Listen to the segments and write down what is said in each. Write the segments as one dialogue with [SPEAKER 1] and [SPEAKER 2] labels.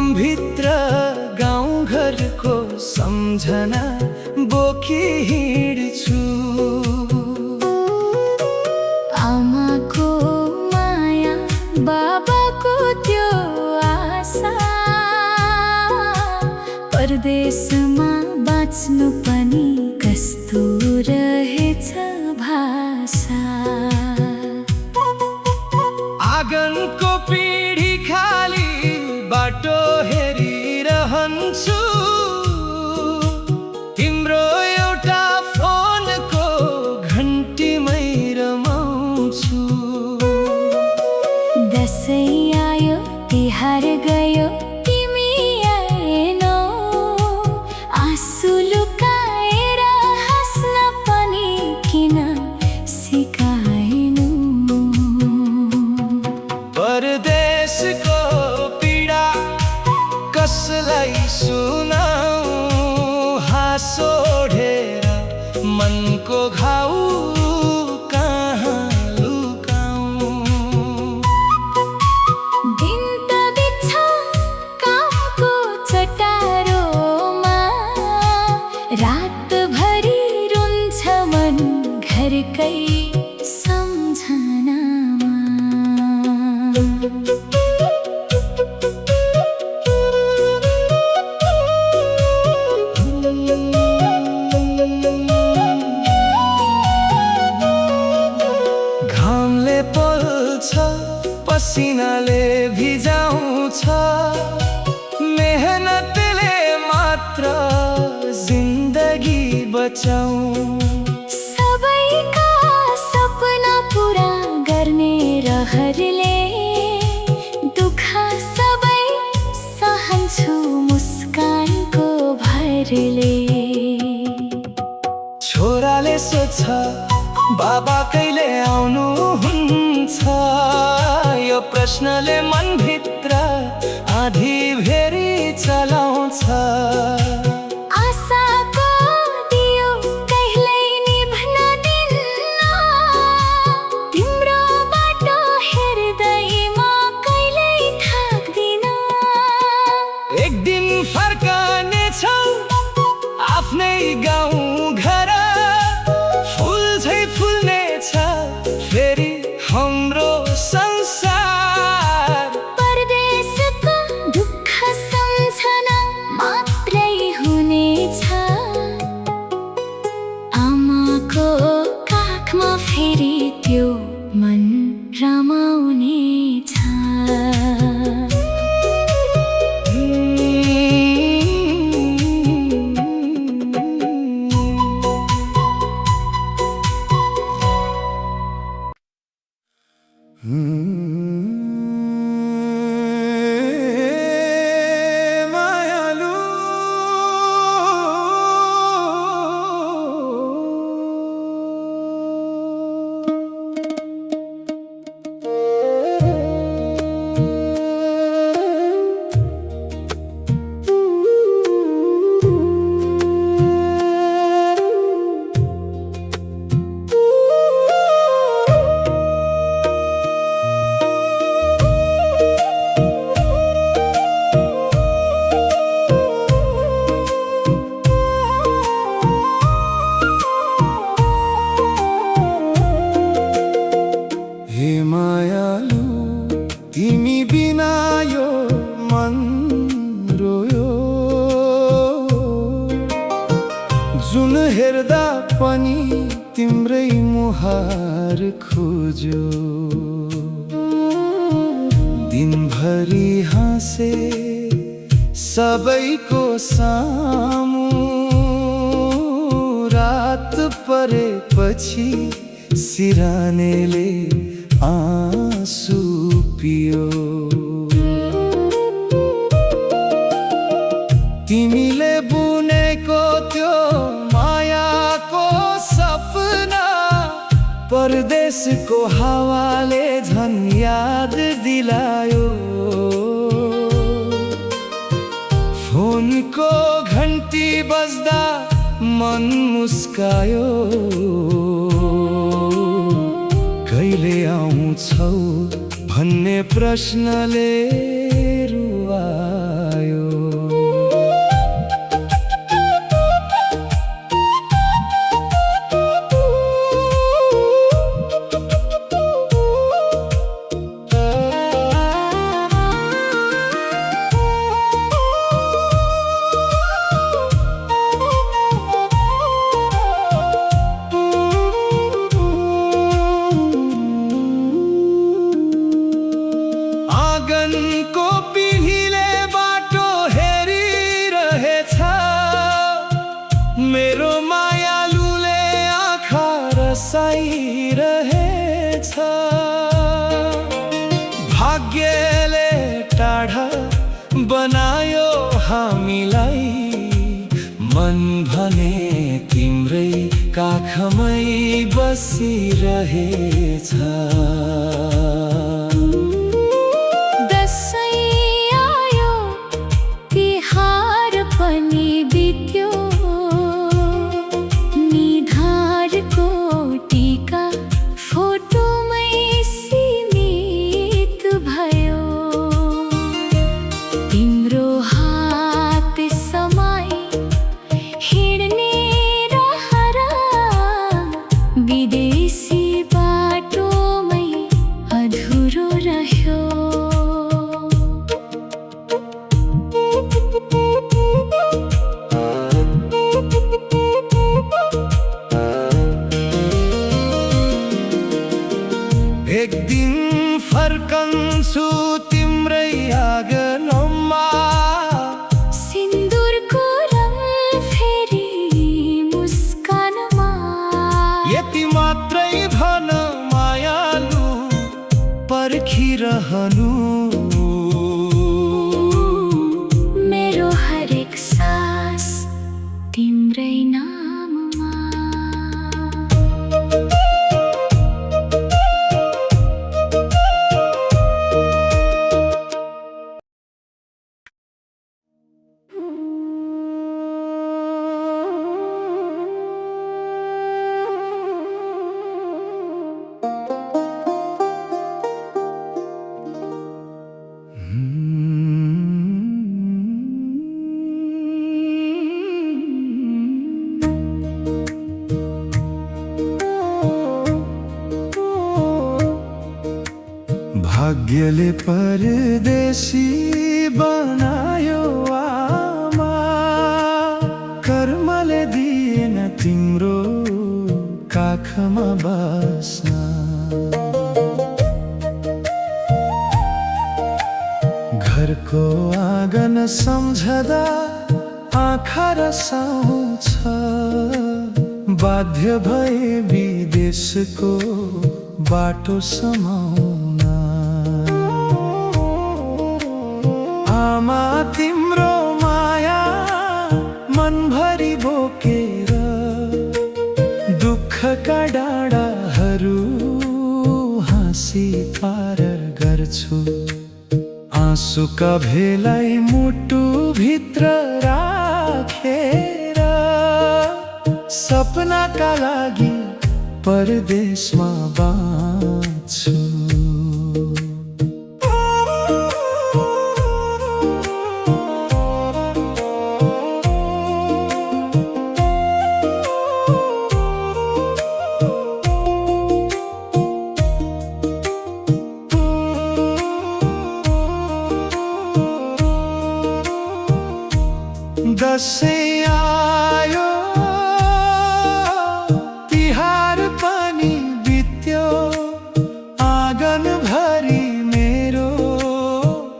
[SPEAKER 1] मनभित्र गाउँ घरको सम्झना बोकी हिँड्छु।
[SPEAKER 2] आमाको माया, बाबाको त्यो आशा, परदेशमा बाँच्नु पनि कस्तो रहेछ भाषा।
[SPEAKER 1] आँगनको पिँढी खाली बाटो हेरिरहन्छु, तिम्रो एउटा फोनको घन्टीमै रमाउँछु।
[SPEAKER 2] दसैँ आयो, तिहार गयो, तिमी आएनौ। आँसु लुकाएर हाँस्न पनि किन सिकाएनौ।
[SPEAKER 1] परदेशको पीडा कसलाई सुनाऊ, हाँसो ओढेर मनको घाउ कहाँ लुकाऊ।
[SPEAKER 2] दिन त बित्छ कामको चटारोमा, रातभरि रुन्छ मन घरकै सम्झनामा।
[SPEAKER 1] घामले पोल्छ, पसिनाले भिजाउँछ, मेहनतले मात्र जिन्दगी बचाऊ।
[SPEAKER 2] सबैका सपना पुरा गर्ने रहरले, दुःख सबै सहन्छु मुस्कानको भरले।
[SPEAKER 1] छोराले सोध्छ, बाबा कहिले आउनुहुन्छ? यो प्रश्नले मनभित्र आधी भेरी चलाउँछ।
[SPEAKER 2] आशाको दियो कहिल्यै निभ्न दिन्न, तिम्रो बाटो हेर्दै म कहिल्यै थाक्दिन।
[SPEAKER 1] एक दिन फर्कनेछौ आफ्नै गाउँ घर, फुल झै फुल्नेछ फेरि हाम्रो संसार।
[SPEAKER 2] परदेशको दुःख सम्झना मात्रै हुनेछ, आमाको काखमा फेरि त्यो मन रमाउनेछ।
[SPEAKER 1] मायालु तिमी बिना यो मन रोयो, जुन हेर्दा पनि तिम्रै मुहार खोज्यो। दिनभरि हाँसे सबैको सामु, रात परेपछि सिरानेले आँसु पियो। तिमीले बुनेको त्यो मायाको सपना, परदेशको हावाले झन् याद दिलायो। फोनको घन्टी बज्दा मन मुस्कायो, कहिले आउँछौ भन्ने प्रश्नले रुवायो। हामीलाई मन भने तिम्रै काखमै बसिरहेछ।
[SPEAKER 2] दसैँ आयो तिहार पनि बित्यो, निधारको टीका फोटोमै सीमित भयो। तिम्रो हात समाई हिँड्ने रहर विदेशी बाटोमै अधुरो रह्यो।
[SPEAKER 1] एक दिन फर्कन्छु तिम्रै आँगनमा,
[SPEAKER 2] सिन्दुरको रङ फेरि मुस्कानमा।
[SPEAKER 1] यति मात्रै भन मायालु पर्खिरहनु।
[SPEAKER 2] मेरो हरेक सास तिम्रै नाममा।
[SPEAKER 1] भाग्यले परदेशी बनायो आमा, कर्मले दिएन तिम्रो काखमा बस्न। घरको आँगन सम्झदा आँखा रसाउँछ, बाध्य भए विदेशको बाटो समाउन। आमा तिम्रो माया मनभरि बोकेर दुःखका डाँडाहरू हाँसी पार गर्छु। आँसुका भेलाई मुटुभित्र राखेर सपनाका लागि परदेशमा बाँच्छु। दसैँ आयो तिहार पनि बित्यो, आँगनभरि मेरो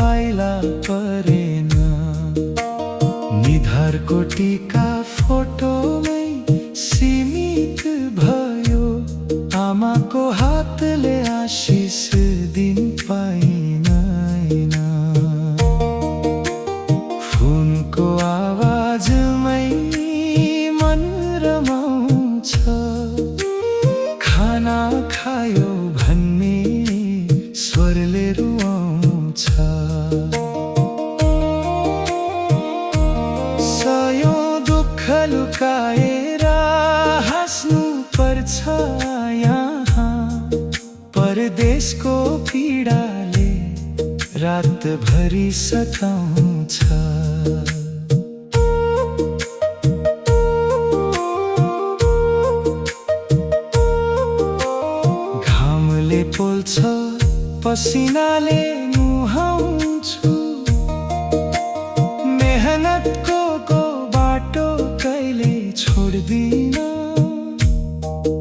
[SPEAKER 1] पाइला परेन। निधारको टीका फोटोमै सीमित भयो, आमाको हातले आशिष दिन पाइन। फुलको आवाजमै मन रमाउँछ, खाना खायो भन्ने स्वरले रुवाउँछ। सयौं दुःख लुकाएर हाँस्नु पर्छ यहाँ, परदेशको पीडाले रातभरि सताउँछ। घामले पोल्छ पसिनाले नुहाउँछु, मेहनतको बाटो कहिले छोड्दिन।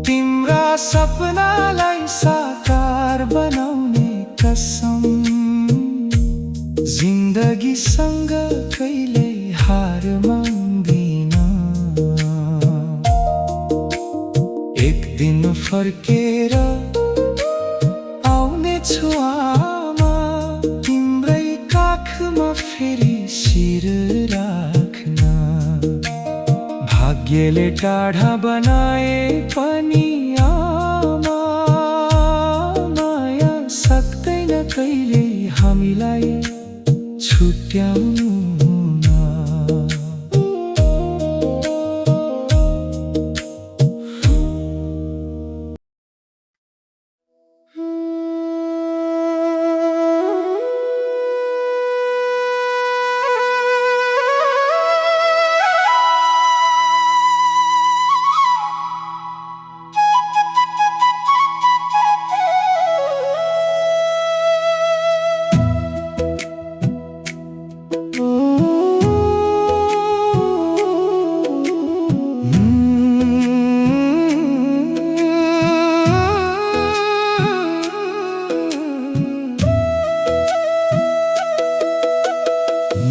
[SPEAKER 1] तिम्रा सपनालाई साकार बनाउने कसम, जिन्दगीसँग कहिले हार मान्दिन। एक दिन फर्केर आउनेछु आमा, तिम्रै काखमा फेरि शिर भाग्यले टाढा बनाए पनि आमा माया सक्दैन कहिले हामीलाई छुट्याउनु।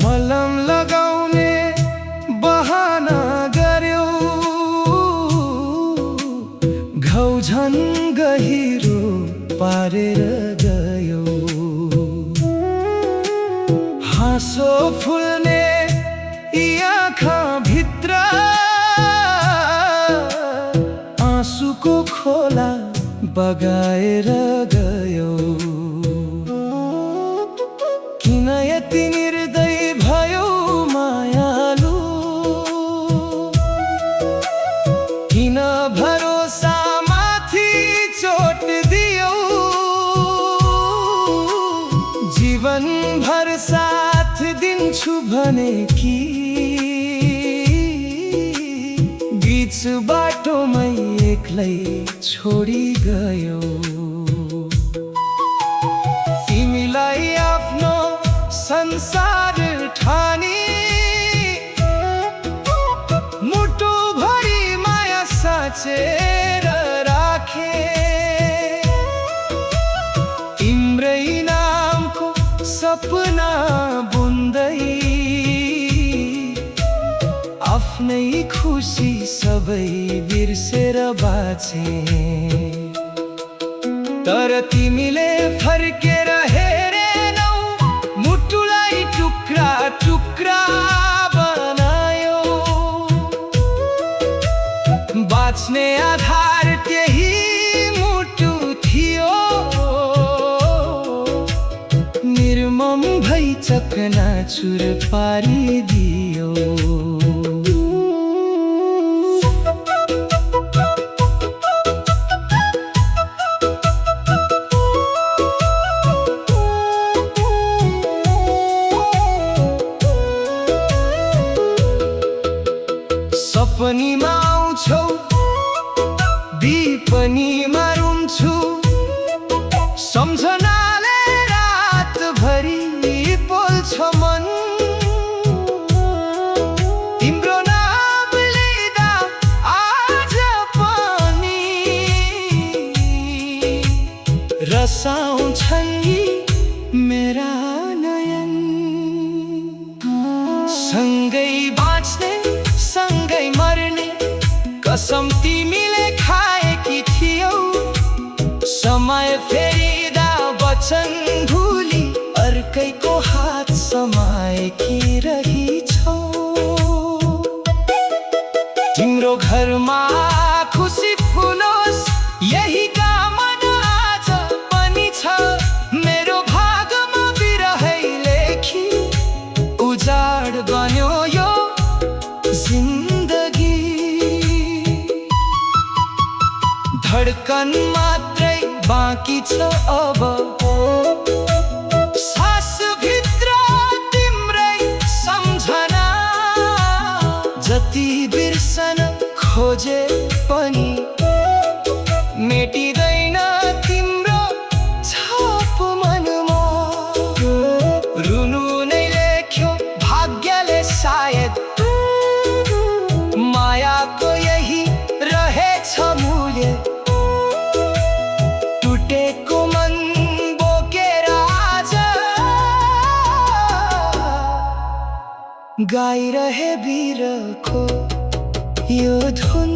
[SPEAKER 1] मलम लगाउने बहाना गर्यो, घाउ झन् गहिरो पारेर गयो। हाँसो फुल्ने यी आँखा भित्र आँसुको खोला बगाएर गयो। किन यति निर्दय भयो मायालु, किन भरोसा माथि चोट दियो। जीवन भर साथ दिन्छु भने कि बीच बाटोमै एक्लै छोडी गयो। तिमीलाई आफ्नो संसार ठानी मुटु भरि माया साँचेर राखे। तिम्रै नामको सपना बुन्दै आफ्नै खुसी सबै बिर्सेर बाँचे। तर तिमीले फर्केर हेरेनौ, मुटुलाई टुक्रा टुक्रा बनायो। बाँच्ने आधार त्यही मुटु थियो, निर्मम भई चकनाचुर पारिदियो। सपनीमा आउँछौ, विपनीमा रुन्छु, सम्झनाले रातभरि पोल्छ मन। तिम्रो नाम लिँदा आज पनि रसाउँछन् यी मेरा नयन। सँगै बाँच्ने सँगै मर्ने कसम तिमीले खाएकी थियौ। समय फेरिदा वचन भुली अर्कैको हात समाएकी रहिछौ। तिम्रो घरमा खुसी फुलोस् यही कामना आज पनि छ। मेरो भागमा बिरहै लेखी उजाड बन्यो यो जिन्दगी। धड्कन मात्रै बाँकी छ अब, सास भित्र तिम्रै सम्झना। जति बिर्सन खोजे पनि मेटिँदैन तिम्रो छाप मनमा। रुनु नै लेख्यो भाग्यले सायद, मायाको यही रहेछ मूल्य। टुटेको मन बोकेर आज गाइरहे बिरखो यो धुन।